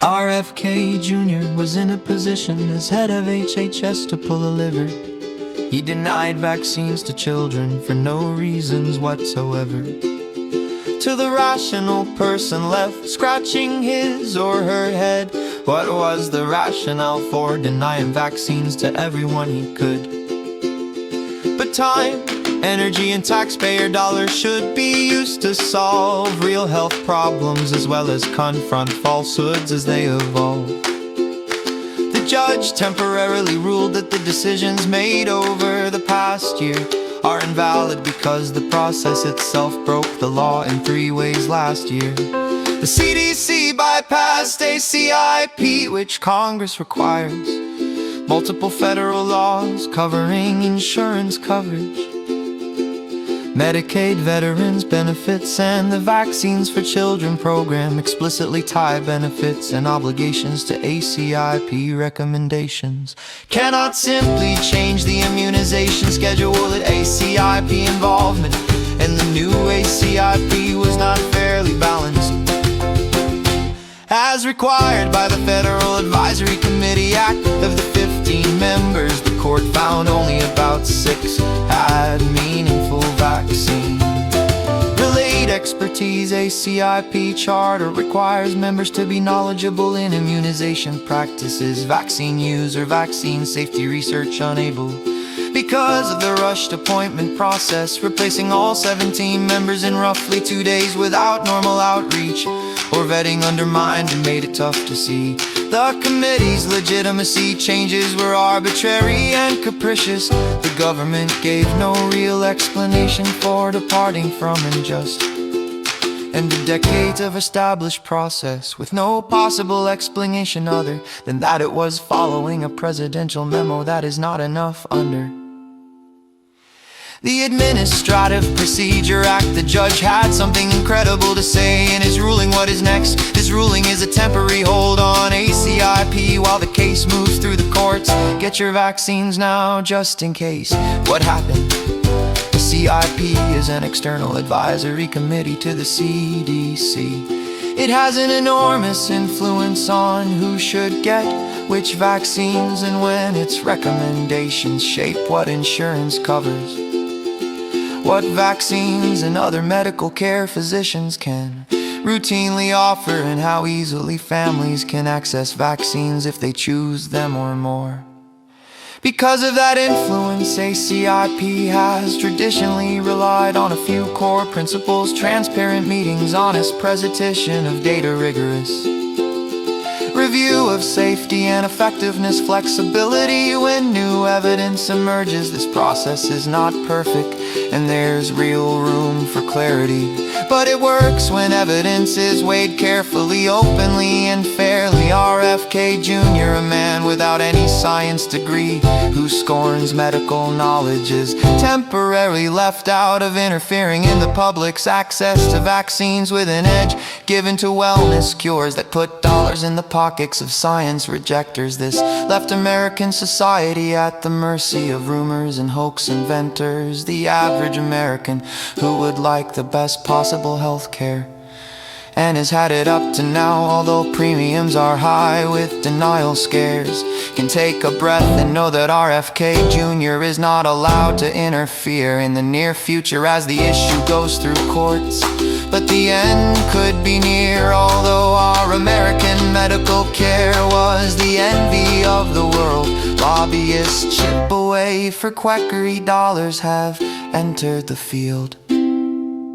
RFK Junior was in a position as head of HHS to pull a liver. He denied vaccines to children for no reasons whatsoever. To the rational person left scratching his or her head, what was the rationale for denying vaccines to everyone he could? But time, energy, and taxpayer dollars should be used to solve real health problems as well as confront falsehoods as they evolve. The judge temporarily ruled that the decisions made over the past year are invalid because the process itself broke the law in 3 ways last year. The CDC bypassed ACIP, which Congress requires, multiple federal laws covering insurance coverage, Medicaid veterans benefits, and the Vaccines for Children program explicitly tie benefits and obligations to ACIP recommendations. Cannot simply change the immunization schedule at ACIP involvement, and the new ACIP was not fairly balanced. As required by the Federal Advisory Committee Act, of the 15 members, the court found only about 6 had meaningful vaccine related expertise. ACIP charter requires members to be knowledgeable in immunization practices, vaccine use, or vaccine safety research unable. Because of the rushed appointment process, replacing all 17 members in roughly 2 days without normal outreach or vetting undermined and made it tough to see. The committee's legitimacy changes were arbitrary and capricious. The government gave no real explanation for departing from unjust and the decades of established process, with no possible explanation other than that it was following a presidential memo. That is not enough under the Administrative Procedure Act. The judge had something incredible to say in his ruling. What is next? This ruling is a temporary hold on ACIP while the case moves through the courts. Get your vaccines now, just in case. What happened? The CIP is an external advisory committee to the CDC. It has an enormous influence on who should get which vaccines and when. Its recommendations shape what insurance covers, what vaccines and other medical care physicians can routinely offer, and how easily families can access vaccines if they choose them or more. Because of that influence, ACIP has traditionally relied on a few core principles: transparent meetings, honest presentation of data, rigorous review of safety and effectiveness, flexibility when new evidence emerges. This process is not perfect and there's real room for clarity, but it works when evidence is weighed carefully, openly, and fairly. RFK Junior, a man without any science degree who scorns medical knowledge, is temporarily left out of interfering in the public's access to vaccines, with an edge given to wellness cures that put dollars in the pockets of science rejectors. This left American society at the mercy of rumors and hoax inventors. The average American who would like the best possible health care and has had it up to now, although premiums are high with denial scares, can take a breath and know that RFK Jr. is not allowed to interfere in the near future as the issue goes through courts. But the end could be near, although our American medical care was the envy of the world. Lobbyists chip away for quackery, dollars have entered the field.